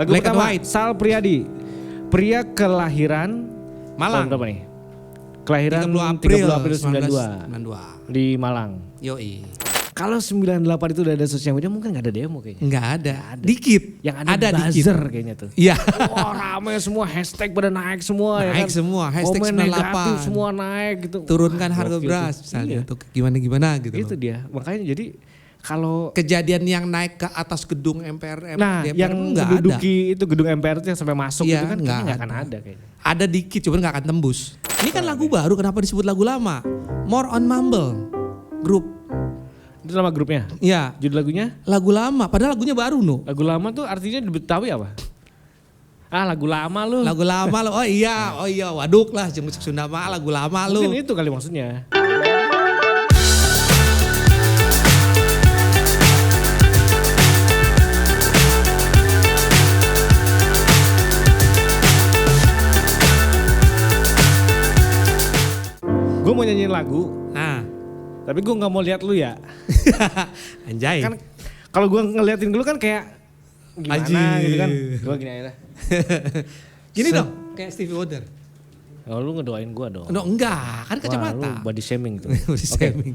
Lagu Black and pertama White. Sal Priadi. Pria kelahiran Malang. tahun berapa nih? Kelahiran 30 April 30 April 92 di Malang. Yoi. Kalau 98 itu udah ada sosial media mungkin gak ada demo kayaknya. Enggak ada. Dikit. Yang ada dikit. buzzer kayaknya tuh. Iya. Wah rame semua, hashtag pada naik semua ya Naik kan. semua, hashtag Komen 98. negatif semua naik gitu. Turunkan Wah, harga gokil beras tuh. misalnya Iya. untuk gimana-gimana gitu Itu loh. dia, makanya jadi kalau Kejadian yang naik ke atas gedung MPR, nah DPR yang nggak ada. menduduki itu gedung MPR itu yang sampai masuk Iya, itu kan nggak kayaknya nggak akan ada. ada kayaknya. Ada dikit cuman nggak akan tembus. Ini kan lagu baru, kenapa disebut lagu lama? More on Mumble Group. Itu nama grupnya. Ya, Judul lagunya? lagu lama. Padahal lagunya baru no. Lagu lama tuh artinya di Betawi apa? Ah lagu lama lu. Lagu lama lo. Oh iya, waduk lah jeung musik Sunda mah lagu lama lo. Mungkin itu kali maksudnya. Gue mau nyanyiin lagu, Nah, tapi gue nggak mau lihat lu ya. anjay. Kan kalau gue ngeliatin lu kan kayak gimana Anjir. gitu kan. Gue gini aja dah. Gini dong, kayak Stevie Wonder. Oh, lu ngedoain gue dong. No, enggak, kan Wah, lu kacamata. body shaming tuh. Body Oke. shaming.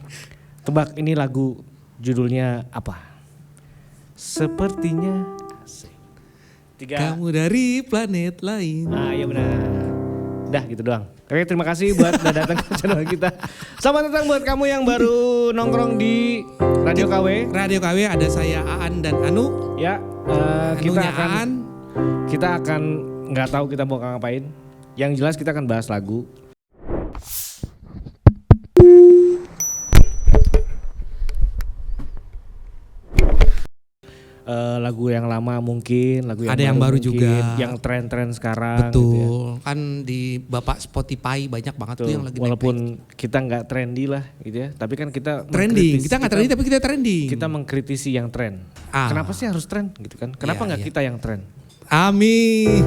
Tebak ini lagu judulnya apa? Sepertinya asik. 3. Kamu dari planet lain. Ah iya benar. Dah gitu doang. Oke terima kasih buat udah datang ke channel kita. Selamat datang buat kamu yang baru nongkrong di Radio KW. Radio KW ada saya Aan dan Anu. Ya Anunya Aan. kita akan nggak tahu kita mau ngapain. Yang jelas kita akan bahas lagu. Lagu yang lama mungkin, lagu yang Ada yang baru mungkin, juga. yang tren-tren sekarang. Betul. Gitu ya. Kan di Bapak Spotify banyak banget tuh Tuh, yang lagi walaupun kita nggak trendy lah gitu ya, tapi kan kita trending. mengkritisi- Kita nggak trending tapi kita trending. kita mengkritisi yang tren. Ah. Kenapa sih harus tren gitu kan? Kenapa Iya, nggak iya. kita yang tren? Amin.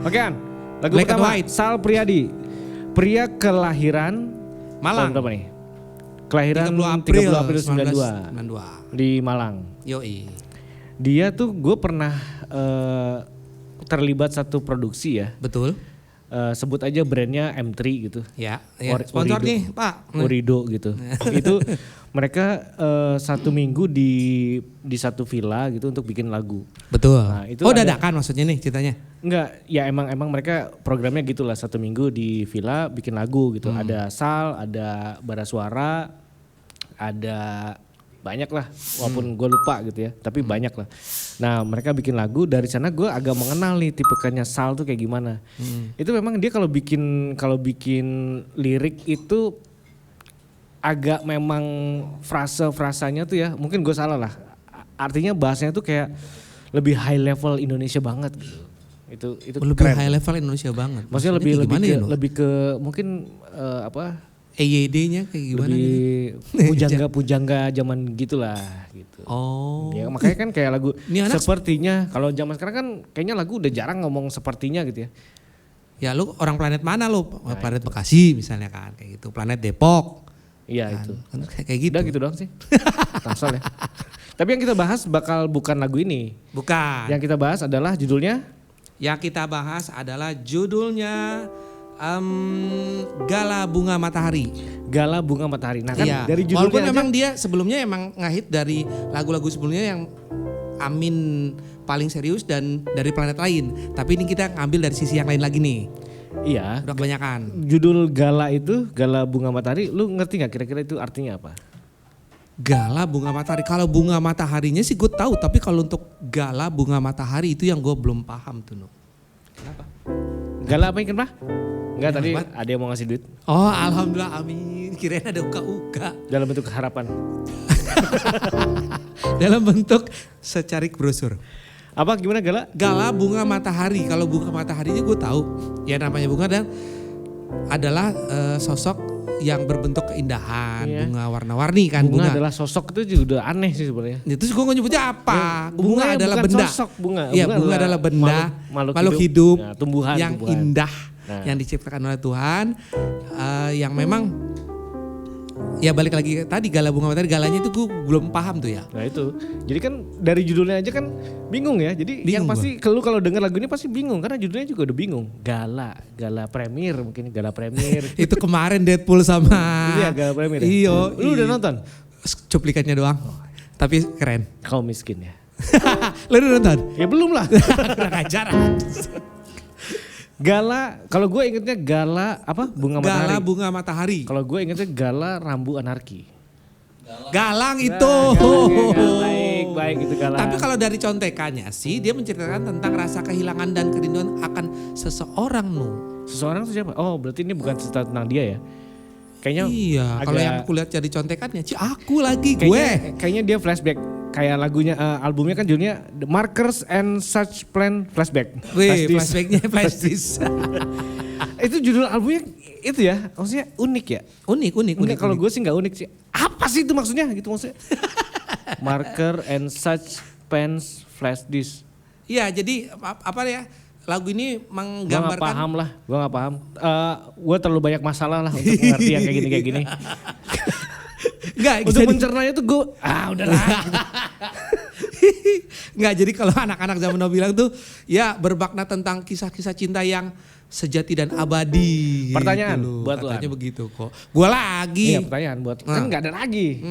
Oke An, lagu Black and pertama White. Sal Priadi. Pria kelahiran Malang. tahun berapa nih? Kelahiran 30 30 April April 92 1992. di Malang. Yoi. Dia tuh gue pernah terlibat satu produksi ya. Betul. Sebut aja brandnya M3 gitu. Ya, ya. Sponsor Orido. nih, Pak. Orido gitu. Itu mereka 1 minggu di satu villa gitu untuk bikin lagu. Betul. Nah, itu Oh, ada- dadakan maksudnya nih ceritanya. Enggak, ya emang mereka programnya gitulah 1 minggu di villa bikin lagu gitu. Ada Sal, ada Bara Suara, ada banyak lah. Walaupun gue lupa gitu ya, tapi banyak lah. Nah mereka bikin lagu, dari sana gue agak mengenal nih tipenya Sal tuh kayak gimana. Itu memang dia kalau bikin lirik itu agak memang frasa-frasanya tuh ya, mungkin gue salah lah. Artinya bahasanya tuh kayak lebih high level Indonesia banget gitu. Itu Lebih keren. high level Indonesia banget. Maksudnya lebih kayak gimana ya, No? lebih ke mungkin apa? EYD-nya kayak gimana lebih gitu? pujangga zaman gitulah gitu. Oh. Ya makanya kan kayak lagu Ini anak- sepertinya, kalau zaman sekarang kan kayaknya lagu udah jarang ngomong sepertinya gitu ya. Ya lu orang planet mana lu? Planet Bekasi misalnya kan kayak gitu. Planet Depok. Iya Kan, itu. kan kayak gitu. Udah gitu doang sih. Tangsel ya. Tapi yang kita bahas bakal bukan lagu ini. Bukan. Yang kita bahas adalah judulnya Yang kita bahas adalah judulnya Gala Bunga Matahari. Gala Bunga Matahari. Nah kan Iya. dari Walaupun judulnya memang aja, dia sebelumnya emang ngehit dari lagu-lagu sebelumnya yang Amin paling serius dan dari planet lain. Tapi ini kita ngambil dari sisi yang lain lagi nih. iya. Udah kebanyakan. Judul Gala itu, Gala Bunga Matahari, lu ngerti nggak kira-kira itu artinya apa? Gala Bunga Matahari. Kalau bunga mataharinya sih gue tahu, tapi kalau untuk Gala Bunga Matahari itu yang gue belum paham tuh. No. Kenapa? Gala apa yang kenapa? Enggak, Yang tadi hebat. ada yang mau ngasih duit Oh alhamdulillah amin. Kirain ada uka-uka. dalam bentuk harapan. Dalam bentuk secarik brosur. Apa gimana Gala? Gala Bunga Matahari. Kalau bunga mataharinya gue tahu. Ya namanya bunga dan adalah sosok yang berbentuk keindahan. Iya. Bunga warna-warni kan Bunga bunga. adalah sosok itu juga udah aneh sih sebenarnya. Itu gue nggak nyebutnya apa. Bunga Bunganya adalah bukan benda. Sosok bunga. Iya, bunga adalah benda, makhluk hidup Ya, tumbuhan, yang tumbuhan. indah, Nah. yang diciptakan oleh Tuhan, yang memang Ya balik lagi ke tadi Gala Bunga Matahari, galanya itu gue belum paham tuh ya. Nah itu, jadi kan dari judulnya aja kan bingung ya. Jadi yang Bingung pasti kalau denger lagu ini pasti bingung karena judulnya juga udah bingung. Gala Premier mungkin Gala Premier. Itu kemarin Deadpool sama Iya Gala Premier. Ya? Iyo. Lu udah nonton? Cuplikannya doang. Tapi keren. Kau miskin ya. Lu udah nonton? Ya belum lah. Kurang ajar. Gala, kalau gue ingetnya Gala apa? Bunga Matahari. Gala Bunga Matahari. Kalau gue ingetnya Gala Rambu Anarki. Galang itu. Baik itu Galang. Tapi kalau dari contekannya sih dia menceritakan tentang rasa kehilangan dan kerinduan akan seseorang Seseorang itu siapa? Oh berarti ini bukan cerita tentang dia ya? Kayaknya iya, kalau yang aku lihat dari contekannya, aku lagi Kayaknya dia flashback. Kayak lagunya, albumnya kan judulnya The Markers and Such Plan Flashback. Wih, flashbacknya flash disk. Itu judul albumnya itu ya, maksudnya unik ya? Unik. Kalau gue sih nggak unik sih. Apa sih itu maksudnya gitu maksudnya? Marker and Such Pens Flash Disk. Iya, jadi apa ya? Lagu ini menggambarkan. Gue gak paham. Gue terlalu banyak masalah lah untuk mengerti yang kayak gini. Enggak, untuk mencernanya tuh gue, udahlah. Enggak, jadi kalau anak-anak zaman now bilang tuh ya bermakna tentang kisah-kisah cinta yang sejati dan abadi. Pertanyaan gitu buat lo. Katanya begitu kok. Gue lagi. Iya pertanyaan buat, kan gak ada lagi.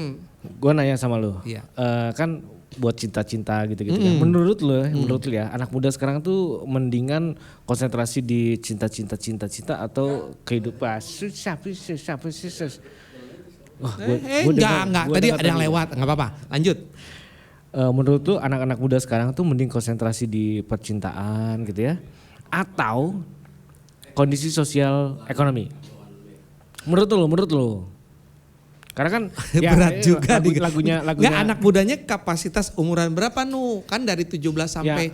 Gue nanya sama lo, iya. Kan buat cinta-cinta gitu-gitu kan. Menurut lo ya, anak muda sekarang tuh mendingan konsentrasi di cinta-cinta atau kehidupan. Enggak. Tadi ada yang lewat, enggak apa-apa. Lanjut. Menurut tuh anak-anak muda sekarang tuh mending konsentrasi di percintaan gitu ya, atau kondisi sosial ekonomi? Menurut lo? Karena kan berat juga lagunya. Nggak, anak mudanya kapasitas umuran berapa Kan dari 17 sampai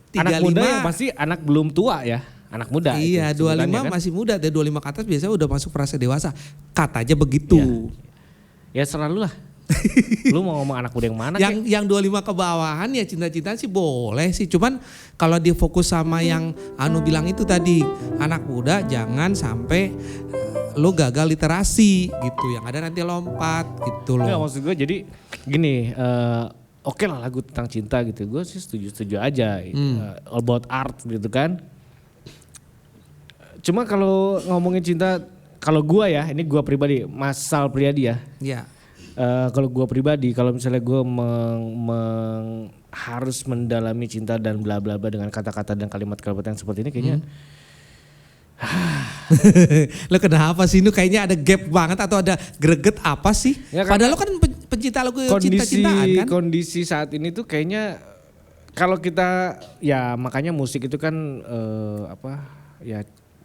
35. Anak muda yang pasti anak belum tua ya. Anak muda. Iya, 25 kan? masih muda. Dari 25 ke atas biasanya udah masuk fase dewasa. Katanya begitu. Ya selalu lah. Lu mau ngomong anak muda yang mana? Yang 25 ke bawahan ya cinta-cintaan sih boleh sih. Cuman kalau dia fokus sama yang Anu bilang itu tadi, anak muda jangan sampai lo gagal literasi gitu, yang ada nanti lompat gitu loh. Nggak, maksud gue jadi gini, oke lah lagu tentang cinta gitu, gue sih setuju aja. All about art gitu kan. Cuma kalau ngomongin cinta, kalau gue ya, ini gue pribadi, Masal Priadi ya. Iya. Kalau gue pribadi, kalau misalnya gue harus mendalami cinta dan bla bla bla dengan kata-kata dan kalimat-kalimat yang seperti ini kayaknya. Lo kenapa sih? Lu kayaknya ada gap banget atau ada greget apa sih? Ya, padahal lo kan pencinta lagu cinta-cintaan kan? Kondisi saat ini tuh kayaknya kalau kita ya makanya musik itu kan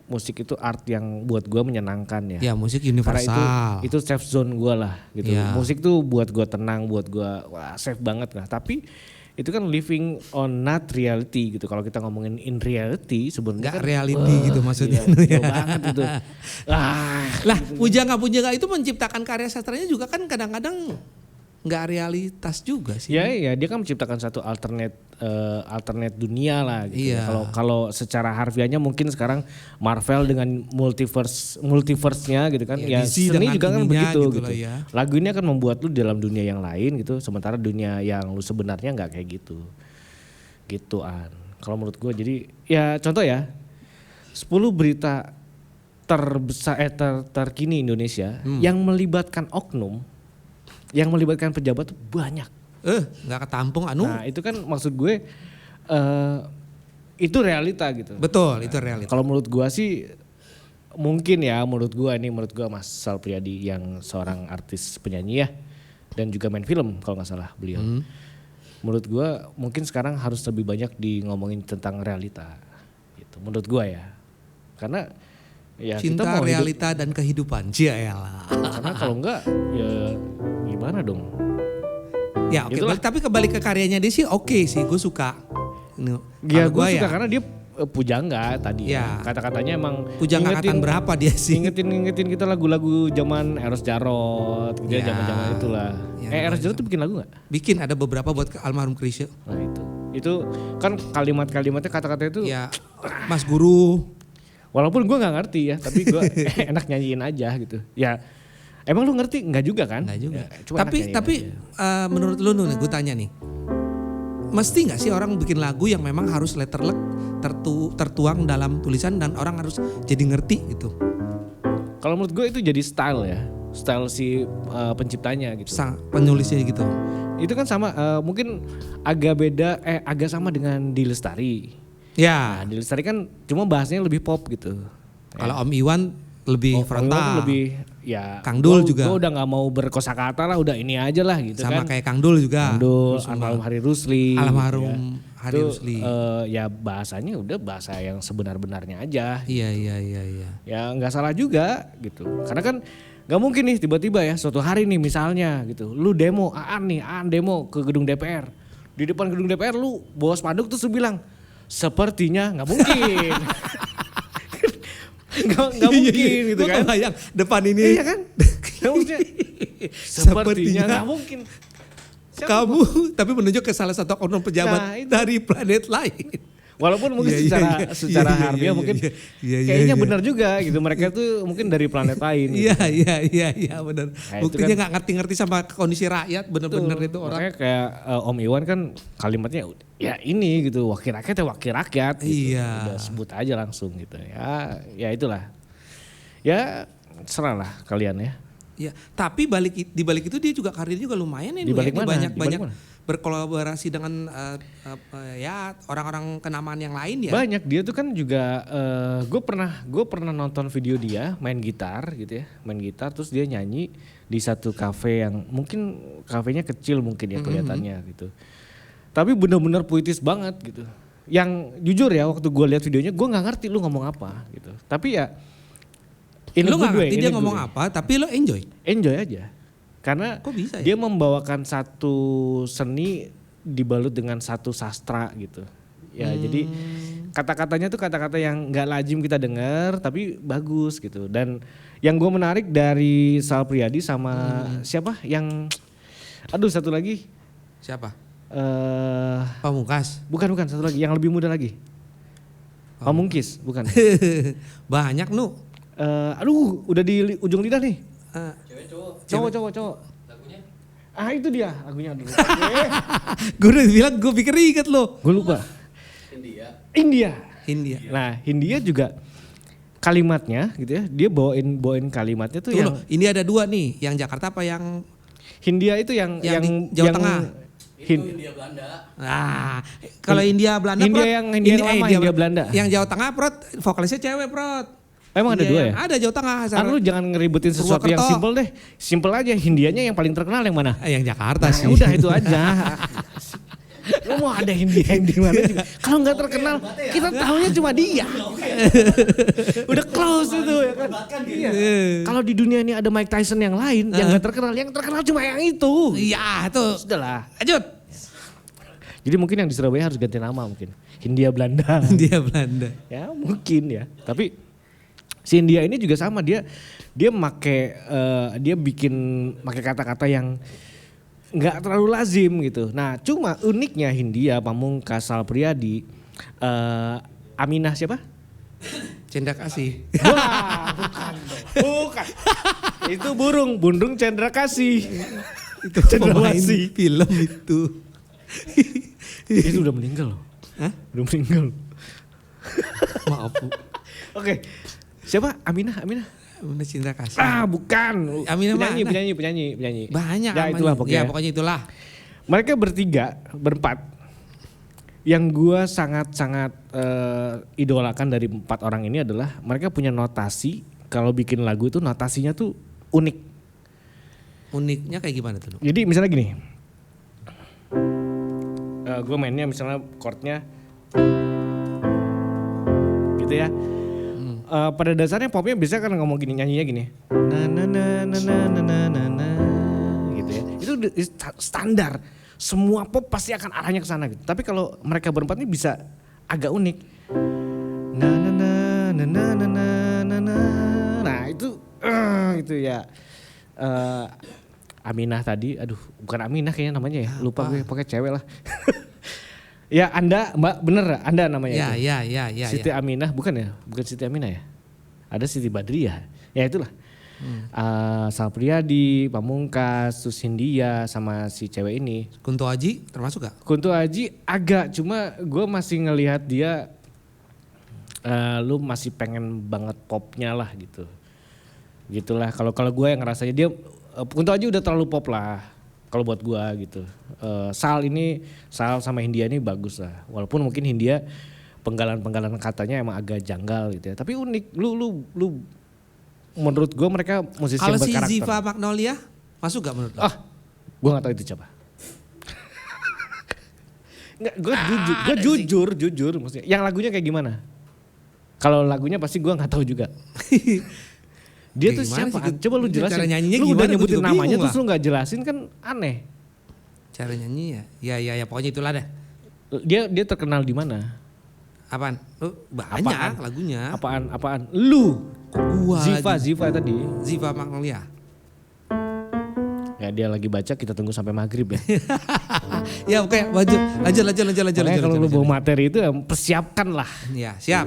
musik itu art yang buat gue menyenangkan ya. Ya musik universal. Karena itu safe zone gue lah gitu. Ya. Musik tuh buat gue tenang, buat gue safe banget lah. Tapi itu kan living on not reality gitu. Kalau kita ngomongin in reality sebenarnya kan reality gitu maksudnya. Iya, banget gitu. Lah Puja Nggak itu menciptakan karya sastranya juga kan kadang-kadang nggak realitas juga sih. Ya dia kan menciptakan satu alternate dunia lah gitu. Iya. Kalau secara harfiahnya mungkin sekarang Marvel dengan multiverse-nya gitu kan. Ya seni juga kan begitu gitu. Ya. Lagu ini akan membuat lu dalam dunia yang lain gitu, sementara dunia yang lu sebenarnya nggak kayak gitu. Gituan. Kalau menurut gue jadi ya contoh ya 10 berita terbesar terkini Indonesia yang melibatkan oknum, yang melibatkan pejabat tuh banyak. Nggak ketampung Anu. Nah itu kan maksud gue itu realita gitu. Betul, itu realita. Kalau menurut gue sih mungkin ya menurut gue Mas Sal Priadi yang seorang artis penyanyi ya dan juga main film kalau nggak salah beliau. Menurut gue mungkin sekarang harus lebih banyak di ngomongin tentang realita gitu. Menurut gue ya. Karena ya cinta, kita mau realita dan kehidupan. Cialah. Karena kalau enggak ya gimana dong? Ya oke, tapi kembali ke karyanya dia sih oke sih, gue suka. Ya gue suka karena dia pujangga tadi ya. Kata-katanya emang pujangga angkatan berapa dia sih? Ngingetin kita lagu-lagu zaman Eros Jarot gitu ya, zaman-zaman itulah. Eros Jarot tuh bikin lagu gak? Bikin, ada beberapa buat almarhum Chrisye. Nah itu kan kalimat-kalimatnya kata-kata itu ya Mas Guru. Walaupun gue gak ngerti ya, tapi gue enak nyanyiin aja gitu. Ya Emang lu ngerti? Enggak juga kan? Enggak juga. Ya, cuma Tapi anaknya menurut lu nih gue tanya nih. Mesti nggak sih orang bikin lagu yang memang harus letterlek tertuang dalam tulisan dan orang harus jadi ngerti gitu. kalau menurut gue itu jadi style ya. Style si penciptanya gitu. Penulisnya gitu. Itu kan sama mungkin agak beda agak sama dengan Di Lestari. Ya. Nah, Di Lestari kan cuma bahasanya lebih pop gitu. Kalau Om Iwan lebih frontal. Om Iwan lebih ya Kang Dul juga. Gue udah nggak mau berkosakata lah, udah ini aja lah gitu sama kan. kayak Kang Dul juga. Kang Dul, almarhum Hari Rusli. Almarhum Hari Itu, Rusli. ya bahasanya udah bahasa yang sebenar-benarnya aja. Iya. Ya nggak salah juga gitu. Karena kan nggak mungkin nih tiba-tiba ya suatu hari nih misalnya gitu. Lu demo, Aan demo ke gedung DPR. Di depan gedung DPR lu bawa spanduk terus lu bilang sepertinya nggak mungkin. Nggak mungkin gitu kan. Yang depan ini. Iya kan? Maksudnya, sepertinya nggak mungkin. Kamu tapi menunjuk ke salah satu oknum pejabat dari planet lain. Walaupun mungkin secara harfiah mungkin kayaknya benar juga gitu. Mereka tuh mungkin dari planet lain. Iya benar. Nah, buktinya nggak ngerti-ngerti sama kondisi rakyat, benar-benar itu orang. Makanya kayak Om Iwan kan kalimatnya ya ini gitu, wakil rakyat ya wakil rakyat. Gitu. Iya. Udah sebut aja langsung gitu. Ya itulah. Ya serahlah kalian ya. Ya, tapi di balik itu dia juga karirnya juga lumayan ya. Di balik mana? Banyak berkolaborasi dengan ya orang-orang kenamaan yang lain ya. Banyak, dia tuh kan juga gue pernah nonton video dia main gitar gitu ya, main gitar terus dia nyanyi di satu kafe yang mungkin kafenya kecil mungkin ya kelihatannya gitu. Tapi benar-benar puitis banget gitu. Yang jujur ya waktu gue lihat videonya gue nggak ngerti lu ngomong apa gitu. Tapi ya lu nggak ngerti dia ngomong apa, tapi lo enjoy aja. Karena kok bisa ya? Dia membawakan satu seni dibalut dengan satu sastra gitu. Ya jadi kata-katanya tuh kata-kata yang nggak lazim kita dengar tapi bagus gitu. Dan yang gue menarik dari Sal Priadi sama siapa yang satu lagi. Siapa? Pamungkas. Bukan satu lagi yang lebih muda lagi. Pamungkis, bukan. Banyak nu. Udah di ujung lidah nih. Cowok. Lagunya? Itu dia lagunya dulu. Gue udah bilang, gue pikir inget lo. Gue lupa. Hindia. Nah, Hindia juga kalimatnya gitu ya. Dia bawain kalimatnya tuh yang. Ini ada dua nih, yang Jakarta apa yang? Hindia itu yang Jawa Tengah. Itu Hindia Belanda. Kalau Hindia Belanda, Hindia lama, Hindia Belanda. Yang Jawa Tengah, Prot, vokalisnya cewek, Prot. Emang ada dua ya? Ada Jawa Tengah. Lu jangan ngeribetin sesuatu yang simpel deh. Simpel aja, Hindianya yang paling terkenal yang mana? Yang Jakarta sih. Udah itu aja. Lu mau ada Hindia yang di mana juga. Kalau nggak terkenal, kita tahunya cuma dia. Udah close itu ya kan. Kalau di dunia ini ada Mike Tyson yang lain, yang nggak terkenal, yang terkenal cuma yang itu. Iya, itu. Sudahlah. Lanjut. Jadi mungkin yang di Surabaya harus ganti nama mungkin. Hindia Belanda. Hindia Belanda. Ya mungkin ya. Tapi si Hindia ini juga sama, dia bikin kata-kata yang nggak terlalu lazim gitu. Nah, cuma uniknya Hindia, Pamungkas, Sal Priadi, Aminah siapa? Cendra Kasih. Wah, bukan. Itu Bundung Cendra Kasih. Itu pemain film itu. Itu udah meninggal loh. Hah? Udah meninggal. Maaf, Bu. Oke. Siapa? Aminah. Aminah Cendra Kasih. Bukan. Aminah penyanyi. Banyak. Ya itulah pokoknya. Ya pokoknya itulah. Mereka berempat. Yang gue sangat idolakan dari 4 orang ini adalah mereka punya notasi. Kalau bikin lagu itu notasinya tuh unik. Uniknya kayak gimana tuh? Jadi misalnya gini. Gue mainnya misalnya chordnya gitu ya. Pada dasarnya popnya bisa kan ngomong gini, nyanyinya gini. Na gitu ya. Itu standar. Semua pop pasti akan arahnya ke sana gitu. Tapi kalau mereka berempat ini bisa agak unik. Nah, itu ya. Aminah tadi, bukan Aminah kayaknya namanya ya. Lupa gue, pakai cewek lah. Ya Anda, Mbak, bener Anda namanya itu. Ya. Siti Aminah, bukan ya? Bukan Siti Aminah ya? Ada Siti Badriah. Ya itulah. Sal Priadi, Pamungkas, terus Hindia sama si cewek ini. Kunto Aji termasuk gak? Kunto Aji agak, cuma gue masih ngelihat dia, lu masih pengen banget popnya lah gitu. Gitulah kalau gue yang ngerasanya dia, Kunto Aji udah terlalu pop lah kalau buat gue gitu. Sal sama Hindia ini bagus lah, walaupun mungkin Hindia penggalan katanya emang agak janggal gitu ya. Tapi unik, lu menurut gue mereka musisi yang Kalau si berkarakter. Ziva Magnolia masuk gak menurut lo? Gue gak tahu itu siapa. Nggak, gue jujur maksudnya. Yang lagunya kayak gimana? Kalau lagunya pasti gue nggak tahu juga. Dia Kayak tuh gimana siapa? sih? Coba lu jelasin. Cara nyanyinya lu gimana? udah Gua nyebutin juga namanya bingung terus lah. lu nggak jelasin kan aneh. Cara nyanyi ya? Ya pokoknya itulah deh. Dia terkenal di mana? Apaan? Banyak Apaan? lagunya. Apaan? Lu. Gua Ziva tadi. Ziva Magnolia. Ya dia lagi baca, kita tunggu sampai maghrib ya. Ya oke, lanjut. Makanya kalau lu bawa materi itu ya persiapkan lah. Ya siap.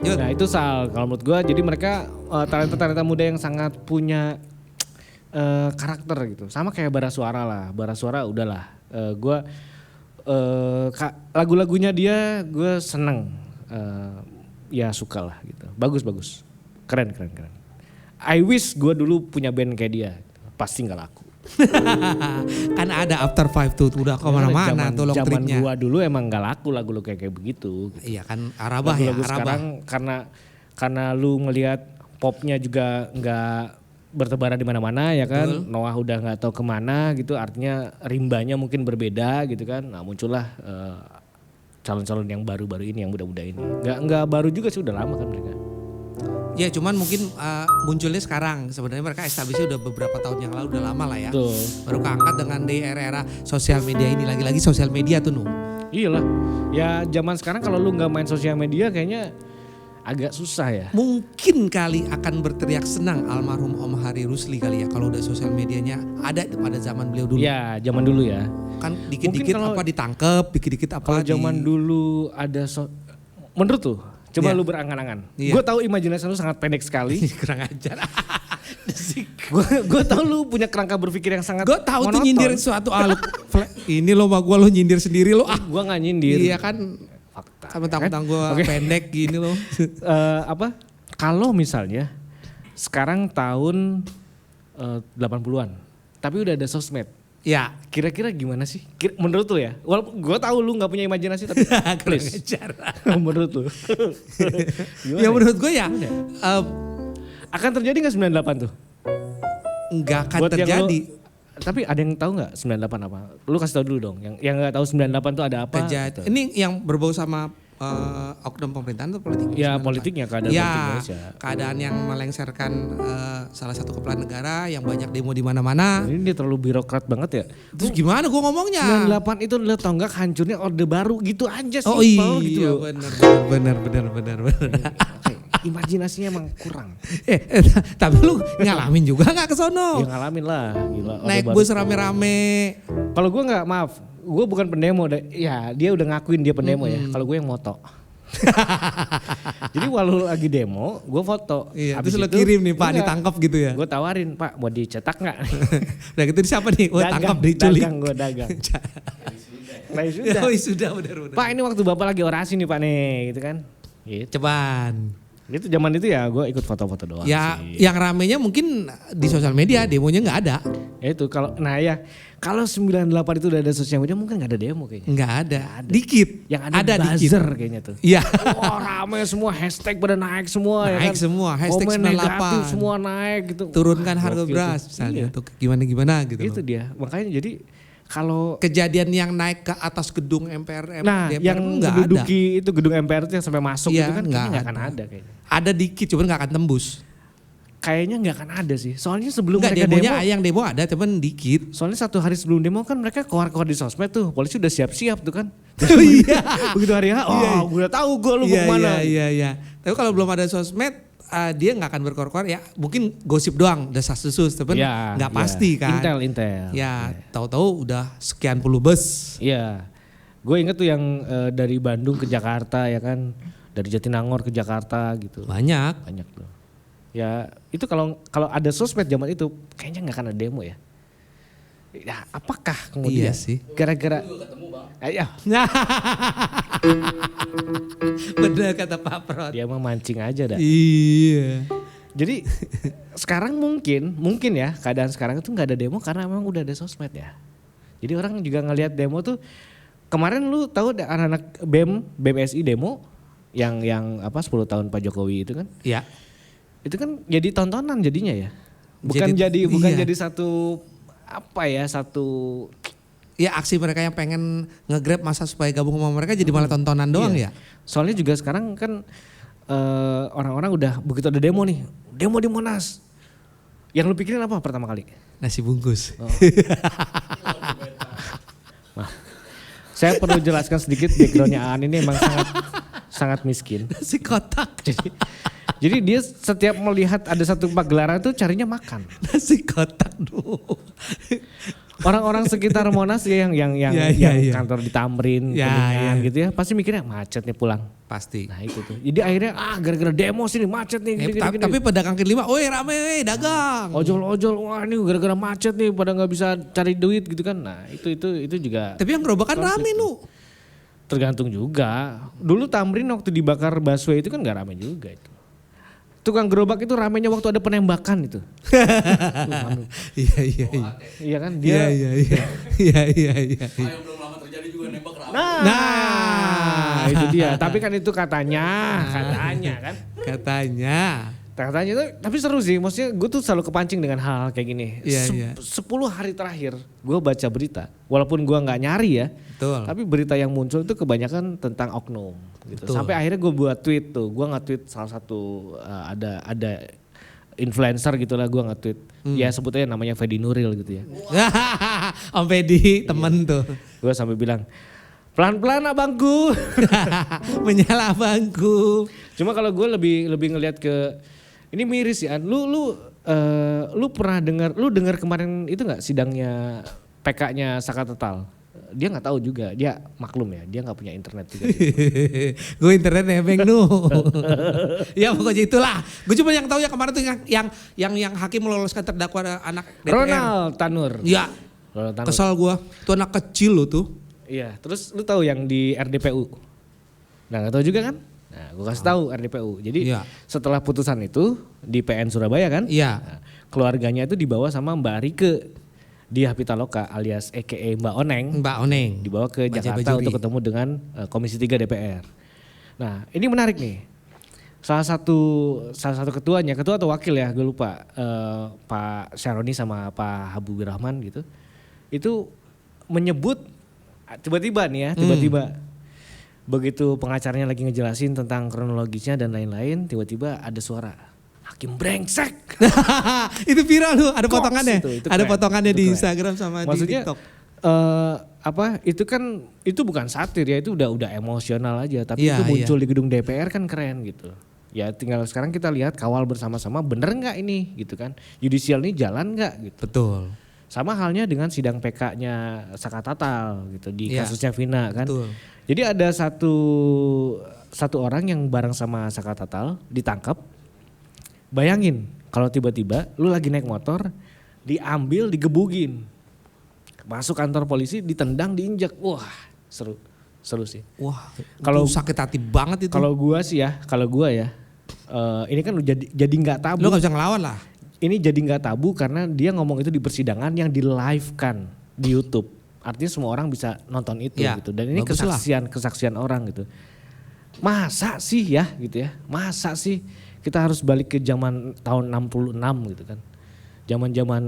Yuk. Nah itu Sal, kalau menurut gue jadi mereka talenta-talenta muda yang sangat punya karakter gitu. Sama kayak Bara Suara lah, Bara Suara udahlah. Gue lagu-lagunya dia gue seneng, ya suka lah gitu. Bagus, keren. I wish gue dulu punya band kayak dia, pasti nggak laku. Kan ada After Five tuh udah kemana-mana tuh long Zaman tripnya. gua dulu emang nggak laku lagu-lagu kayak begitu. Gitu. Iya kan Arabah ya, Lagu-lagu Arabah. sekarang karena lu ngelihat popnya juga nggak bertebaran di mana-mana ya kan. Betul. Noah udah nggak tahu kemana gitu, artinya rimbanya mungkin berbeda gitu kan. Nah muncullah calon-calon yang baru-baru ini, yang muda-muda ini. Nggak baru juga sih, udah lama kan mereka. Ya cuman mungkin munculnya sekarang. Sebenarnya mereka establishnya udah beberapa tahun yang lalu, udah lama lah ya. Tuh. Baru keangkat dengan di era-era sosial media ini, lagi-lagi sosial media tuh Nuh. Iyalah, ya zaman sekarang kalau lu nggak main sosial media kayaknya agak susah ya. Mungkin kali akan berteriak senang almarhum Om Hari Rusli kali ya kalau udah sosial medianya ada pada zaman beliau dulu. Ya zaman dulu ya. Kan dikit-dikit Mungkin kalau- apa ditangkep, dikit-dikit apa Kalau zaman dulu ada menurut tuh, coba Iya. lu berangan-angan. Iya. Gue tahu imajinasi lu sangat pendek sekali. kurang ajar. Gue tahu lu punya kerangka berpikir yang sangat Gue tahu tuh monoton. nyindir suatu ini lo mah gue lo nyindir sendiri lo ah. Gue nggak nyindir. Iya kan Fakta. sama mentang-mentang gue Oke. pendek gini lo. Kalau misalnya sekarang tahun 80-an, tapi udah ada sosmed. Ya. Kira-kira gimana sih? Menurut lu ya? Walaupun gue tahu lu nggak punya imajinasi, tapi Kurang please. ajar. Menurut lu. Gimana Ya menurut gue ya akan terjadi nggak 98 tuh? nggak akan Buat yang terjadi. Tapi ada yang tahu nggak 98 apa? Lu kasih tahu dulu dong. Yang nggak tahu 98 tuh ada apa? Terjadi. gitu. Ini yang berbau sama oknum pemerintahan atau politik? Ya 98? politiknya, keadaan politik Ya, Indonesia. keadaan yang melengsarkan salah satu kepala negara yang banyak demo di mana-mana. Ini dia terlalu birokrat banget ya. Terus gimana gue ngomongnya? 98 itu adalah tonggak hancurnya Orde Baru gitu aja sih. Oh gitu iya loh. benar. Oke, imajinasinya emang kurang. Tapi lu ngalamin juga nggak ke sono? Ya ngalamin lah, gila. Orde Naik Baru. bus rame-rame. Kalau gue nggak, maaf, gue bukan pendemo. Ya dia udah ngakuin dia pendemo ya. Kalau gue yang moto. Jadi walau lagi demo, gue foto. Iya, Habis terus lo itu, kirim nih Pak enggak, ditangkap gitu ya. Gue tawarin, Pak mau dicetak nggak? Udah gitu siapa nih? Oh tangkap diculik. Dagang, gue dagang. Nah sudah. Oh sudah benar. Pak ini waktu Bapak lagi orasi nih Pak nih gitu kan. Gitu. Ceban. Itu zaman itu ya gue ikut foto-foto doang Ya sih. yang ramenya mungkin di sosial media, demonya nggak ada. Ya itu kalau 98 itu udah ada sosial media mungkin nggak ada demo kayaknya. Nggak ada. Dikit. Yang ada dikit. buzzer kayaknya tuh. Iya. Wah rame semua, hashtag pada naik semua ya Naik kan. semua, hashtag Komen 98. negatif semua naik gitu. Turunkan Wah, harga gokil beras tuh. misalnya Iya, untuk gimana-gimana gitu. itu loh. dia. Makanya jadi kalau Kejadian yang naik ke atas gedung MPR, nah DPR yang nggak ada. menduduki itu gedung MPR itu yang sampai masuk Iya, itu kan nggak kayaknya nggak akan ada. ada kayaknya. Ada dikit, cuman nggak akan tembus. Kayaknya nggak akan ada sih. Soalnya sebelum Enggak, mereka demonya demo, yang demo ada, cuman dikit. soalnya 1 hari sebelum demo kan mereka keluar-keluar di sosmed tuh. Polisi udah siap-siap tuh kan. Oh iya. Begitu hari H, oh gue udah tahu gue lu mau kemana. Iya. Tapi kalau belum ada sosmed, dia nggak akan berkor-kor ya. Mungkin gosip doang, desas-desus, tapi Ya, nggak ya. pasti kan. Intel. Ya, tahu-tahu udah sekian puluh bus. Iya. Gue inget tuh yang dari Bandung ke Jakarta ya kan. Dari Jatinangor ke Jakarta gitu. Banyak. Banyak tuh. Ya itu kalau ada sosmed zaman itu kayaknya nggak akan ada demo ya. Ya apakah kemudian Iya sih. gara-gara Juga ketemu bang. ya Nah, bener kata Pak Prot. dia emang mancing aja dah. Iya. Jadi sekarang mungkin ya keadaan sekarang itu nggak ada demo karena memang udah ada sosmed ya. Jadi orang juga ngelihat demo tuh kemarin lu tahu ada anak-anak BMSI demo yang 10 tahun Pak Jokowi itu kan. Ya. Itu kan jadi tontonan jadinya ya. Bukan Jadi- bukan iya. jadi satu Ya aksi mereka yang pengen nge-grab masa supaya gabung sama mereka jadi malah tontonan doang Iya. ya. Soalnya juga sekarang kan orang-orang udah begitu ada demo nih, demo di Monas. Yang lu pikirin apa pertama kali? Nasi bungkus. Saya perlu jelaskan sedikit backgroundnya Aan ini emang sangat miskin. Nasi kotak. Jadi dia setiap melihat ada satu pagelaran tuh carinya makan. Nasi kotak dulu. Orang-orang sekitar Monas ya yang Iya. kantor di Tamrin, Ya, Kuningan iya. gitu ya, pasti mikirnya macet nih pulang. Pasti. Nah itu tuh. Jadi akhirnya gara-gara demo sini macet nih. gini. Tapi pedagang kaki lima, oi rame, dagang. Ojol-ojol, wah ini gara-gara macet nih pada nggak bisa cari duit gitu kan. Nah itu juga Tapi yang gerobakan rame nu. tergantung juga. Dulu Tamrin waktu dibakar busway itu kan nggak rame juga itu. Tukang gerobak itu ramenya waktu ada penembakan itu. Iya. Iya kan Iya. dia. Iya. Ah, yang belum lama terjadi juga nembak rame. Nah, itu dia. Tapi kan itu katanya kan. Katanya tuh, tapi seru sih. Maksudnya gue tuh selalu kepancing dengan hal kayak gini. Iya. 10 hari terakhir gue baca berita. Walaupun gue nggak nyari ya. Betul. Tapi berita yang muncul itu kebanyakan tentang oknum. Gitu. Betul. Sampai akhirnya gue buat tweet tuh. Gue nge-tweet salah satu ada influencer gitu lah gue nge-tweet. Ya sebutnya namanya Fedi Nuril gitu ya. Om Pedi temen tuh. Gue sampai bilang pelan-pelan abangku. Menyala bangku. Cuma kalau gue lebih ngelihat ke ini miris ya. Lu pernah dengar kemarin itu nggak sidangnya PK-nya Saka Tatal? Dia nggak tahu juga, dia maklum ya, dia nggak punya internet juga. Gue internet nebeng nu. Ya pokoknya itulah. Gue cuma yang tahu ya kemarin tuh yang hakim meloloskan terdakwa anak DPR. Ronald Tanur. Ya. Ronald Tanur. Kesal gue. Tuh anak kecil lo tuh. Iya, terus lu tahu yang di RDPU? Nah, nggak tahu juga kan? Nah, gue kasih tahu RDPU. Jadi Iya. setelah putusan itu di PN Surabaya kan? Iya. Nah, keluarganya itu dibawa sama Mbak Rike Diah Pitaloka alias EKE Mbak Oneng. Mbak Oneng. Dibawa ke Mbak Jakarta Jabajuri. untuk ketemu dengan Komisi 3 DPR. Nah, ini menarik nih. Salah satu ketuanya, ketua atau wakil ya, gue lupa. Pak Syaroni sama Pak Habibur Rahman gitu. Itu menyebut tiba-tiba nih ya, tiba-tiba begitu pengacaranya lagi ngejelasin tentang kronologisnya dan lain-lain, tiba-tiba ada suara hakim brengsek. Itu viral loh, ada Goks potongannya. itu Ada keren, potongannya itu di keren. Instagram sama Maksudnya, di TikTok. itu bukan satir ya, itu udah emosional aja, tapi Iya, itu muncul di gedung DPR kan keren gitu. Ya tinggal sekarang kita lihat kawal bersama-sama bener nggak ini gitu kan. Judicial ini jalan nggak gitu. Betul. Sama halnya dengan sidang PK-nya Saka Tatal gitu di Iya, kasusnya Vina kan. betul. Jadi ada satu orang yang bareng sama Saka Tatal ditangkap. Bayangin kalau tiba-tiba lu lagi naik motor diambil digebugin. Masuk kantor polisi ditendang diinjak. Wah, seru sih. Wah, Kalau- itu sakit hati banget itu. Kalau gua ya ini kan jadi nggak tabu. lu gak bisa ngelawan lah. Ini jadi nggak tabu karena dia ngomong itu di persidangan yang di live kan di YouTube. Artinya semua orang bisa nonton itu Ya, gitu. Dan ini bagus lah. kesaksian orang gitu. Masa sih ya gitu ya? Masa sih kita harus balik ke zaman tahun 66 gitu kan? Zaman-zaman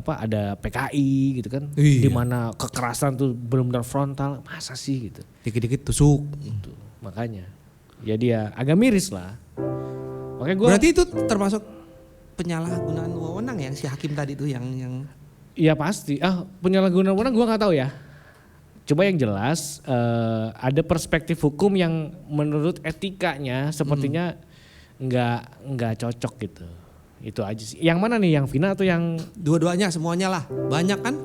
ada PKI gitu kan? Iya. Di mana kekerasan tuh benar-benar frontal. Masa sih gitu? Dikit-dikit tusuk. Gitu. Makanya ya dia agak miris lah. Makanya gue Berarti itu termasuk penyalahgunaan wewenang yang si hakim tadi tuh yang iya pasti. Penyalahgunaan wewenang gue nggak tahu ya. Coba yang jelas ada perspektif hukum yang menurut etikanya sepertinya nggak cocok gitu. Itu aja sih. Yang mana nih? Yang Vina atau yang dua-duanya semuanya lah. Banyak kan?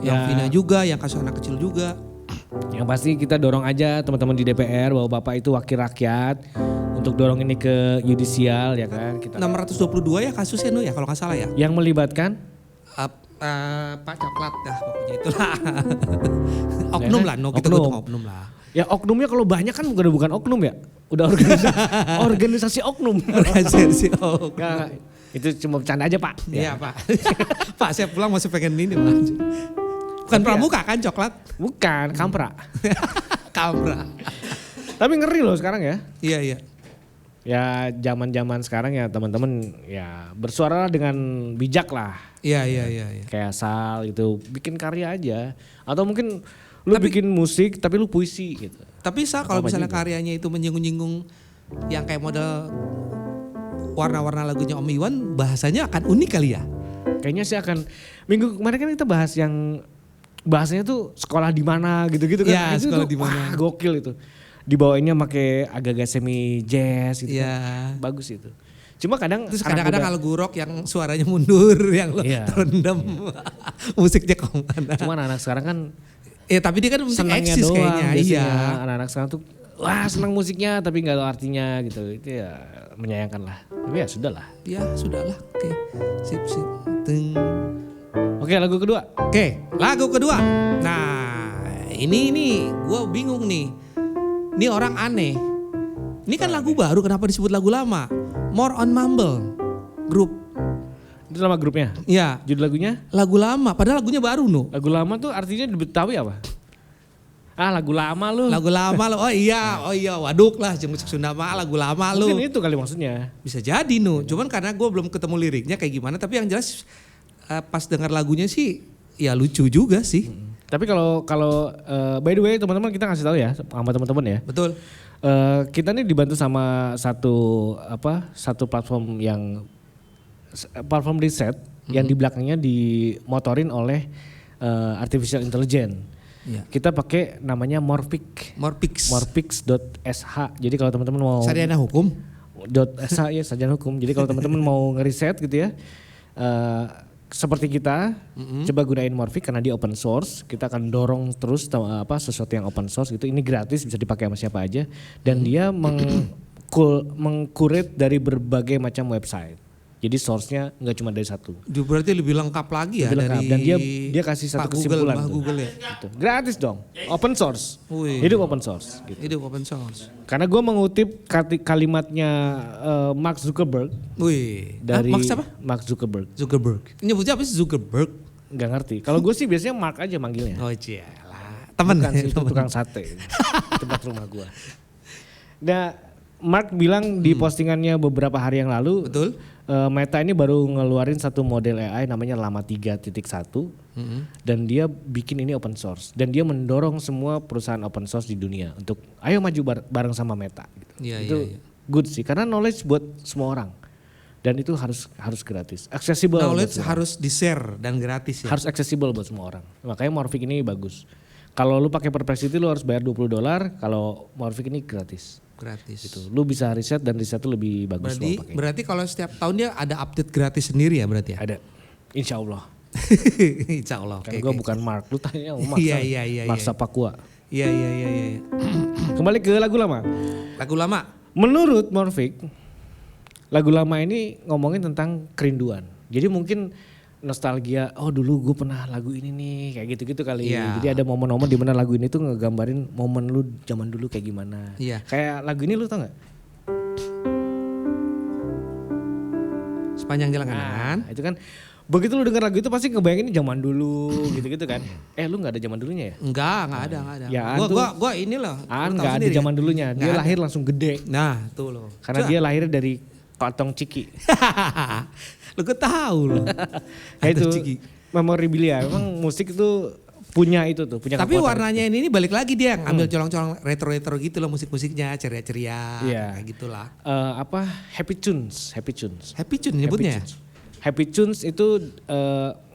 Yang Ya. Vina juga, yang kasus anak kecil juga. yang pasti kita dorong aja teman-teman di DPR bahwa Bapak itu wakil rakyat untuk dorong ini ke yudisial ya kan kita. 622 ya kasusnya Nu ya kalau nggak salah ya. Yang melibatkan Pak Coklat dah pokoknya itulah. Oknum lah, No kita Oknum. ngomong oknum lah. ya oknumnya kalau banyak kan bukan oknum ya, udah organisasi oknum. Organisasi oknum. Nggak, itu cuma bercanda aja Pak. Iya Pak. Pak saya pulang masih pengen ini Pak. Bukan Tapi pramuka kan coklat? Bukan, kampra. Kamera. Tapi ngeri loh sekarang ya. Iya iya. Ya zaman-zaman sekarang ya teman-teman ya bersuara dengan bijak lah. Iya iya iya. Iya. Kayak Sal gitu, bikin karya aja. Atau mungkin lu bikin musik tapi lu puisi gitu. Tapi kalau Apa misalnya juga. karyanya itu menyinggung-nyinggung yang kayak model warna-warna lagunya Om Iwan, bahasanya akan unik kali ya? Kayaknya sih akan, minggu kemarin kan kita bahas yang bahasanya tuh sekolah di mana gitu-gitu kan. Ya, Itu sekolah tuh, di mana. wah, gokil itu. Dibawainnya pakai agak-agak semi jazz gitu. Iya. Kan. Bagus itu. Cuma kadang Terus anak kadang-kadang muda- lagu rock yang suaranya mundur, yang Iya. terendam, musiknya kemana. Cuma anak sekarang kan Tapi dia kan musik senangnya eksis doang kayaknya. biasanya. Iya. Anak-anak sekarang tuh wah senang musiknya tapi nggak tahu artinya gitu. Itu ya menyayangkan lah. Tapi ya sudah lah. Ya sudahlah, oke. Sip sip. Teng. Oke, lagu kedua. Oke, lagu kedua. Nah, ini gue bingung nih. Ini orang aneh. Ini kan lagu baru, kenapa disebut lagu lama? More on Mumble Group. Itu nama grupnya. Ya, Judul lagunya? lagu lama. Padahal lagunya baru Nu. Lagu lama tuh artinya di Betawi apa? Ah, lagu lama lu. Lagu lama lo. Oh iya, waduk lah. Musik Sunda mah lagu lama lo. Mungkin itu kali maksudnya. Bisa jadi Nu. Cuman karena gue belum ketemu liriknya kayak gimana. Tapi yang jelas pas dengar lagunya sih ya lucu juga sih. Tapi kalau by the way teman-teman kita kasih tahu ya sama teman-teman ya. Betul. Kita nih dibantu sama satu platform riset yang di belakangnya dimotorin oleh artificial intelligence. Iya. Kita pakai namanya Morphic. Morpix. Morpix.sh. Jadi kalau teman-teman mau Sarjana hukum. .sh ya sarjana hukum. Jadi kalau teman-teman mau ngeriset gitu ya. Seperti kita coba gunain Morphic karena dia open source, kita akan dorong terus sesuatu yang open source gitu. Ini gratis bisa dipakai sama siapa aja dan dia mengkuret dari berbagai macam website. Jadi source-nya nggak cuma dari satu. Dia berarti lebih lengkap lagi ya Lebih lengkap. dari Dan dia kasih satu Pak kesimpulan Google, Pak tuh. Google ya. Gitu. Gratis dong, open source. Wih. Hidup open source. Gitu. Itu open source. Karena gue mengutip kalimatnya Mark Zuckerberg Wih. dari Max apa? Mark Zuckerberg. Zuckerberg. Nyebutnya apa sih Zuckerberg? Nggak ngerti. Kalau gue sih biasanya Mark aja manggilnya. Oh cialah. Temen Bukan sih, itu tukang sate tempat rumah gua. Nah, Mark bilang di postingannya beberapa hari yang lalu, Betul. Meta ini baru ngeluarin satu model AI namanya Llama 3.1 dan dia bikin ini open source dan dia mendorong semua perusahaan open source di dunia untuk ayo maju bareng sama Meta. Gitu. Iya, Itu iya, iya. good sih karena knowledge buat semua orang dan itu harus gratis, accessible. Knowledge buat semua harus di-share dan gratis ya. harus accessible buat semua orang. Makanya Morphic ini bagus. Kalau lu pakai Perplexity lu harus bayar $20, kalau Morphic ini gratis. Gratis. Gitu. Lu bisa riset dan riset itu lebih bagus lo pakai. Berarti kalau setiap tahun dia ada update gratis sendiri ya berarti ya? Ada. Insya Allah. Insya Allah. Karena Oke, gue oke. bukan Mark. Lu tanya sama Mark. Iya. Mark Papua. Iya. Kembali ke lagu lama. Lagu lama. Menurut Morphic, lagu lama ini ngomongin tentang kerinduan. Jadi mungkin nostalgia, oh dulu gue pernah lagu ini nih, kayak gitu-gitu kali. Iya. Jadi ada momen-momen di mana lagu ini tuh ngegambarin momen lu zaman dulu kayak gimana. Iya. Kayak lagu ini lu tau gak? Sepanjang jalan kanan. Nah, itu kan begitu lu denger lagu itu pasti ngebayangin zaman dulu gitu-gitu kan. Lu gak ada zaman dulunya ya? Enggak ada. Ya, An tuh- Gua ini loh. An lu tahu gak ada sendiri zaman kan? dulunya, dia Nggak ada. lahir langsung gede. Nah, tuh loh. Karena dia lahir dari kantong ciki. Lu gue tahu loh. Kayak itu Kantong ciki. memorabilia. Memang musik itu punya itu tuh, punya Tapi kekuatan. warnanya ini balik lagi dia ngambil colong-colong retro-retro gitu loh musik-musiknya, ceria-ceria Iya. kayak gitulah. Happy tunes. Happy tune nyebutnya. Happy tunes itu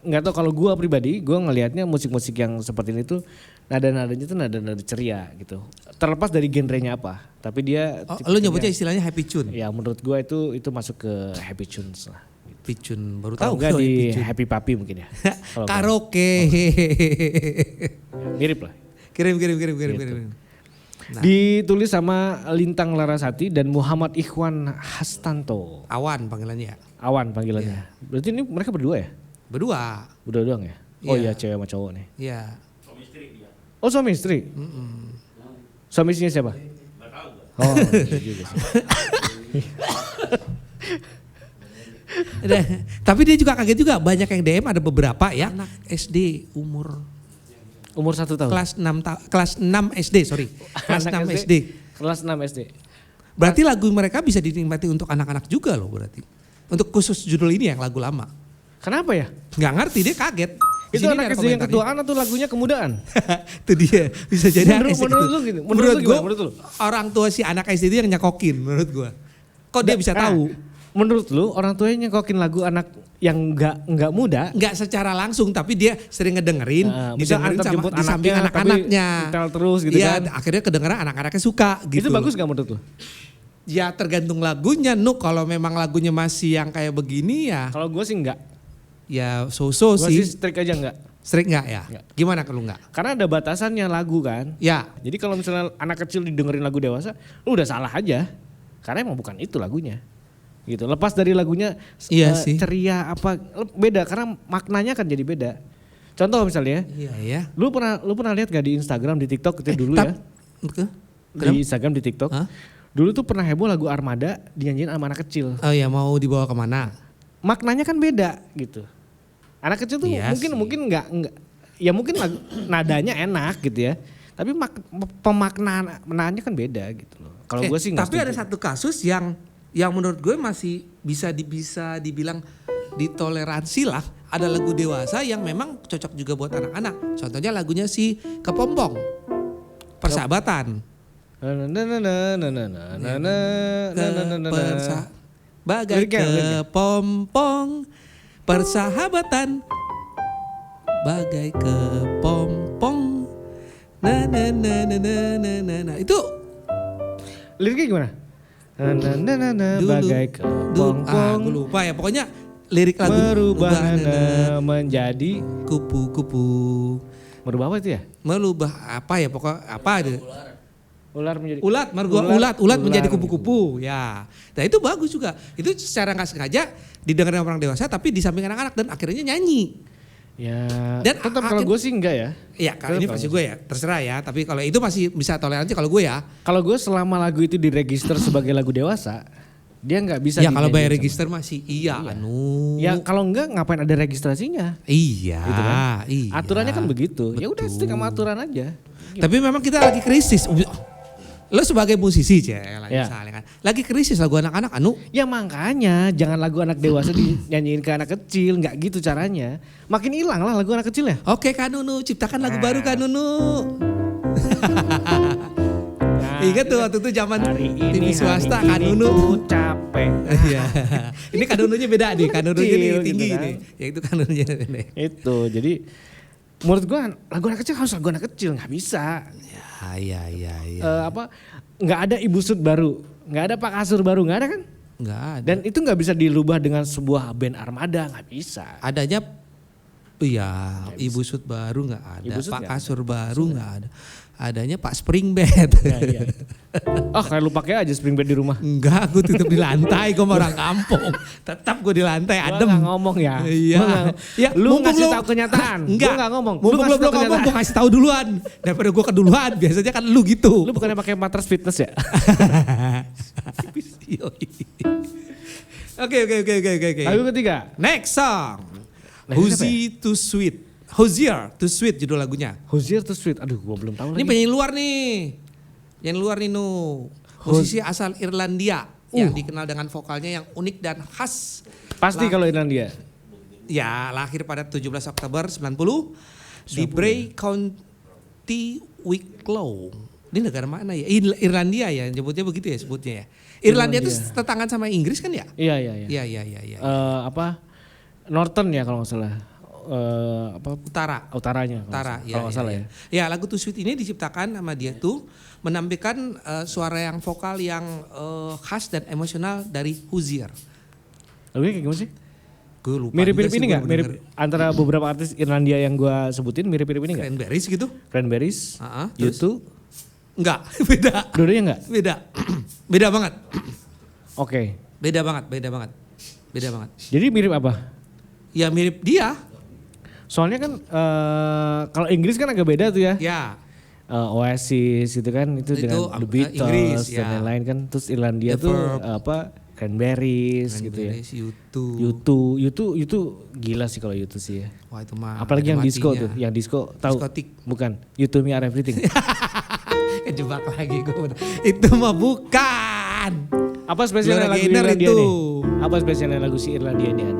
nggak tahu kalau gua pribadi, gua ngelihatnya musik-musik yang seperti ini tuh nada-nadanya tuh nada-nada ceria gitu. Terlepas dari genrenya apa, tapi dia Oh, lu nyebutnya istilahnya happy tune. ya menurut gua itu masuk ke happy tunes lah. Happy tune baru Tahu tahu nggak gua di happy tune. Happy Papi mungkin ya? Kalau nggak, Karaoke. mirip lah. kirim. Gitu. Ditulis sama Lintang Larasati dan Muhammad Ikhwan Hastanto. Awan panggilannya ya. Awan panggilannya. Berarti ini mereka berdua ya? Berdua. Berdua doang ya? Oh Iya. iya cewek sama cowok nih. Iya. Oh suami istri? Suami istrinya siapa? Oh iya juga sih. Tapi dia juga kaget juga, banyak yang DM, ada beberapa ya anak SD umur Umur 1 tahun? kelas 6 SD, sorry. Kelas Anak 6 SD. Kelas 6 SD. Berarti lagu mereka bisa dinikmati untuk anak-anak juga loh berarti. Untuk khusus judul ini yang lagu lama. Kenapa ya? Nggak ngerti, dia kaget. Di Itu sini anak ada SD yang komentarnya. ketuaan atau lagunya kemudaan? Itu dia, bisa jadi Menurut- anak SD menurut gitu. lu gitu? Menurut Menurut lu gue, gimana? Menurut lu? orang tua si anak SD itu yang nyakokin menurut gue. Kok dia bisa Nah, tahu? Menurut lu orang tuanya nyekokin lagu anak yang nggak muda? Nggak secara langsung, tapi dia sering ngedengerin, Bisa didengerin antar sama jemput di samping anaknya, anak-anaknya. tapi setel terus gitu Iya, kan. akhirnya kedengeran anak-anaknya suka gitu. Itu bagus gak menurut lu? Ya tergantung lagunya, Nuk. Kalau memang lagunya masih yang kayak begini ya, Kalau gue sih enggak. ya so-so Gue sih sih. strict aja enggak. Strict nggak ya? Nggak. Gimana kalau nggak? Karena ada batasannya lagu kan. Ya, Jadi kalau misalnya anak kecil didengerin lagu dewasa, lu udah salah aja. Karena emang bukan itu lagunya. Gitu. Lepas dari lagunya Iya sih. ceria apa beda karena maknanya kan jadi beda. Contoh misalnya, iya ya. lu pernah lihat gak di Instagram, di TikTok itu dulu ya? Di Instagram, di TikTok. Hah? Dulu tuh pernah heboh lagu Armada dinyanyiin sama anak kecil. Oh ya, mau dibawa kemana? Maknanya kan beda gitu. Anak kecil tuh Iya sih. mungkin nggak ya mungkin nadanya enak gitu ya. Tapi pemaknaannya kan beda gitu loh. Kalau gue sih nggak Tapi ada setuju. satu kasus yang menurut gue masih bisa dibilang ditoleransi lah. Ada lagu dewasa yang memang cocok juga buat anak-anak. Contohnya lagunya si Kepompong, Persahabatan. Bagai Liriknya. kepompong, persahabatan. Bagai kepompong. Na. Itu Liriknya gimana? dulu. Bagai gue kepompong lupa ya. Pokoknya lirik lagu berubah menjadi kupu-kupu. merubah apa itu ya? Melubah apa ya, pokok apa ada. Ular menjadi Ulat menjadi kupu-kupu ya. Nah itu bagus juga. Itu secara nggak sengaja didengar orang dewasa tapi di samping anak-anak dan akhirnya nyanyi. Ya, Dan tetap kalau gue sih enggak ya. Iya, kalau ini pasti gue ya, terserah ya. Tapi kalau itu masih bisa toleransi kalau gue ya. Kalau gue selama lagu itu diregister sebagai lagu dewasa, dia nggak bisa. Ya kalau bayar dinyanyiin register masih iya. sama- Ya kalau enggak ngapain ada registrasinya? Iya. Gitu kan? Iya. Aturannya kan begitu. Ya udah stick sama aturan aja. Tapi memang kita lagi krisis. Lo sebagai musisi Ya. misalnya kan, lagi krisis lagu anak-anak anu. Ya makanya jangan lagu anak dewasa dinyanyiin ke anak kecil, nggak gitu caranya. Makin hilang lah lagu anak kecil ya. Oke Kak Nunu, ciptakan lagu baru Kak Nunu. Ingat tuh waktu itu zaman Hari TV ini swasta hari Kak ini Nunu. ku capek. Iya. Ini Kak Nununya beda nih, Kak Nununya Kecil nih gitu tinggi kan. nih. Ya itu Kak Nununya pendek. Itu jadi menurut gua lagu anak kecil harus lagu anak kecil, nggak bisa. Iya. Nggak ada ibu sud baru, nggak ada pak kasur baru, nggak ada kan? Enggak ada. Dan itu nggak bisa dirubah dengan sebuah band armada, nggak bisa. Adanya iya, Ibu Sud baru nggak ada, Ibu Sud Pak nggak Kasur baru nggak ada. Adanya Pak Spring Bed. Ya, iya. Oh kayak lu pakai aja spring bed di rumah. Enggak, gue tutup di lantai, gue mau orang kampung. Tetap gue di lantai, Gua adem. nggak ngomong ya. Iya. Gua nggak- Ya, lu mumpung ngasih lu- tahu kenyataan. Enggak. Gua nggak ngomong. Lu Mumpung ngasih lu tahu belum ngomong, kenyataan. gue kasih tahu duluan. Daripada gue keduluan, biasanya kan lu gitu. Lu bukannya pakai mattress fitness ya? Oke. Lagu ketiga. Next song. Nah, ini Hozier to Sweet. Hozier to Sweet judul lagunya. Hozier to Sweet. Aduh gua belum tahu Ini lagi. penyanyi luar nih. Yang luar nih Nu. Musisi asal Irlandia. Yang dikenal dengan vokalnya yang unik dan khas. Pasti kalau Irlandia. Ya, lahir pada 17 Oktober 90 di Bray County, Wicklow. Ini negara mana ya? Irlandia ya, nyebutnya begitu ya sebutnya ya. Irlandia itu tetanggaan sama Inggris kan ya? Iya. Iya. Apa? Northern ya kalau nggak salah. Utaranya. Utara, Kalau nggak salah ya. Ya, lagu To Sweet ini diciptakan sama dia tuh menampilkan suara yang vokal yang khas dan emosional dari Hozier. Lagunya kayak gimana sih? Gue lupa. Mirip-mirip juga sih ini gua nggak? Mirip denger. antara beberapa artis Irlandia yang gua sebutin mirip-mirip ini nggak? Cranberries gitu. Cranberries, Terus? U2, Enggak, beda. Dua-duanya enggak? Beda. Beda banget. Oke. Beda banget, beda banget. Beda banget. Jadi mirip apa? Ya mirip dia. Soalnya kan kalau Inggris kan agak beda tuh ya. Ya. Oasis gitu kan itu dengan The Beatles Inggris, dan ya. lain-lain kan. Terus Irlandia The tuh Verb. Cranberries gitu ya. U2 gila sih kalau U2 sih ya. Wah itu mah. Apalagi ada yang disco matinya. tuh, yang disco tahu? Diskotik. Bukan. You to me are everything. Kejebak lagi gue. Itu mah bukan. Apa spesialnya Gloria lagu Gaynor Irlandia itu. nih? Apa spesialnya lagu si Irlandia ini? An?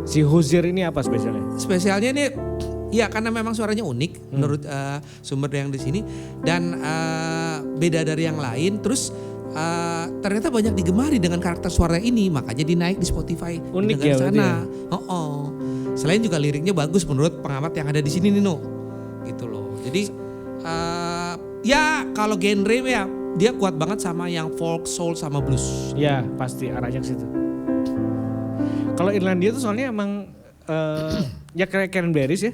Si Hozier ini apa spesialnya? Spesialnya ini ya karena memang suaranya unik menurut sumber yang di sini dan beda dari yang lain. Terus ternyata banyak digemari dengan karakter suara ini, makanya dinaik di Spotify Unik di negara ya berarti sana. ya? Selain juga liriknya bagus menurut pengamat yang ada di sini Nino. Gitu loh. Jadi ya kalau genre ya dia kuat banget sama yang folk, soul sama blues. Ya pasti arahnya ke situ. Kalau Irlandia tuh soalnya emang ya kayak Cranberries ya.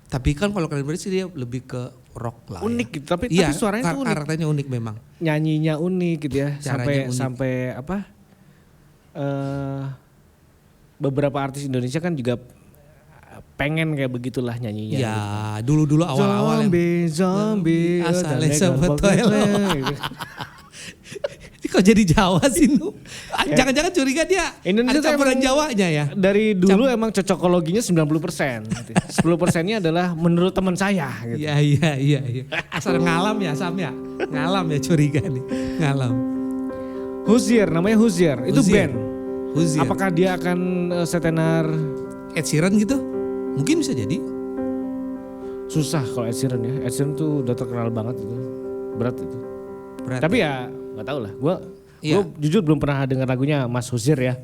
Tapi kan kalau Cranberries sih dia lebih ke rock lah. Unik ya. gitu, tapi Iya, suaranya tuh unik. karakternya unik memang. Nyanyinya unik gitu ya. Caranya unik. Sampai apa? Beberapa artis Indonesia kan juga pengen kayak begitulah nyanyinya. Ya, gitu. dulu-dulu awal-awal yang Zombie, Asalnya dan sobat Legal toilet. gitu. Kok jadi Jawa sih Nu? Jangan-jangan curiga dia Indonesia ada tuh campuran emang Jawanya ya. Dari dulu emang cocokologinya 90%. Gitu. 10%-nya adalah menurut teman saya. Gitu. Iya. Asal ngalam ya Sam ya. Ngalam ya curiga nih. Ngalam. Hozier, namanya Hozier. Itu Hozier. band. Hozier. Apakah dia akan setenar Ed Sheeran gitu? Mungkin bisa jadi. susah kalau Ed Sheeran ya. Ed Sheeran tuh udah terkenal banget itu. Berat itu. Berat. Tapi ya nggak tahu lah. Gue Iya. jujur belum pernah dengar lagunya Mas Hozier ya.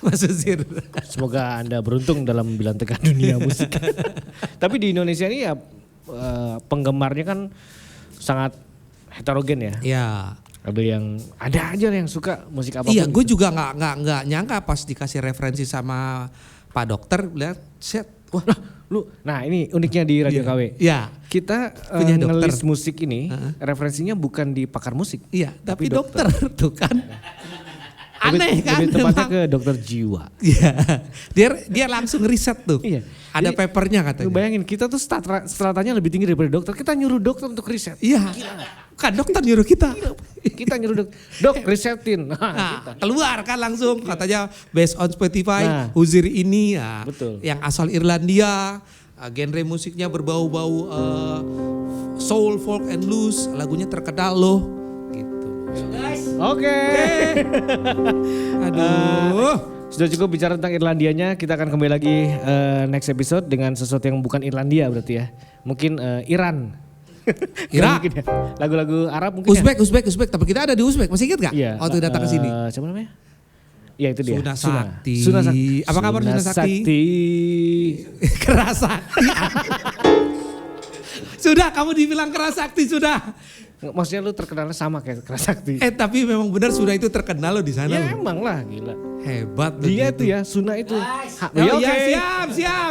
Mas Hozier. Semoga Anda beruntung dalam bilantekan dunia musik. Tapi di Indonesia ini ya penggemarnya kan sangat heterogen ya. Ya. Ada aja yang suka musik apapun. Iya, gue gitu. juga nggak nyangka pas dikasih referensi sama Pak Dokter, lihat set, wah, Nah ini uniknya di Radio KW. ya, Kita Punya dokter. ngelis musik ini referensinya bukan di pakar musik. iya, tapi dokter tuh kan, aneh kan, Lebih tepatnya memang. ke dokter jiwa. Iya, dia langsung riset tuh, Iya. ada Jadi, papernya katanya. Bayangin kita tuh stratanya lebih tinggi daripada dokter. Kita nyuruh dokter untuk riset. Iya, kan dokter nyuruh kita. Kita nyuruh dok risetin. Nah, keluar kan langsung katanya based on Spotify, Nah. Hozier ini ya, Betul. yang asal Irlandia, genre musiknya berbau-bau soul, folk and blues, lagunya terkenal loh, gitu. Oke. Aduh, Sudah cukup bicara tentang Irlandianya. Kita akan kembali lagi next episode dengan sesuatu yang bukan Irlandia berarti ya. Mungkin Iran. Irak. Mungkin ya. Lagu-lagu Arab mungkin ya. Uzbek, tapi kita ada di Uzbek, masih ingat gak? Iya. Waktu datang ke sini. Siapa namanya? Ya itu dia. Suna Sakti. Suna Sakti. Apa kabar Suna Sakti? Kerasakti. Sudah, kamu dibilang Kerasakti sudah. Maksudnya lu terkenalnya sama kayak Kerasakti. Tapi memang benar Suna itu terkenal loh di sana. Ya loh. emang lah gila. Hebat loh Dia gitu. tuh ya Suna itu. Oh, Ya, iya, oke. siap.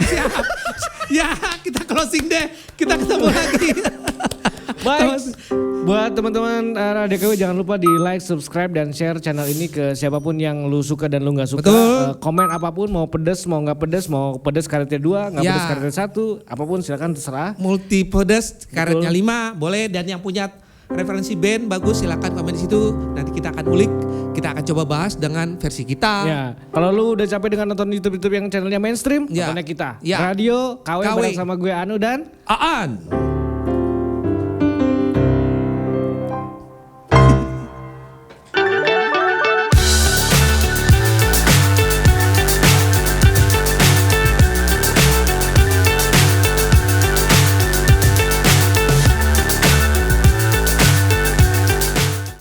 Ya, kita closing deh. Kita ketemu lagi. Baik. Buat teman-teman Radio KW jangan lupa di like, subscribe dan share channel ini ke siapapun yang lu suka dan lu nggak suka. Betul. Komen apapun mau pedes, mau nggak pedes, mau pedes karetnya 2, nggak Ya. pedes karetnya 1, apapun silakan terserah. Multi pedas, karetnya Betul. 5, boleh. Dan yang punya referensi band bagus silakan komen di situ. Nanti kita akan ulik, kita akan coba bahas dengan versi kita. Ya, kalau lu udah capek dengan nonton YouTube yang channelnya mainstream, Ya. nontonnya kita. Ya. Radio KW KW. bareng sama gue Anu dan Aan.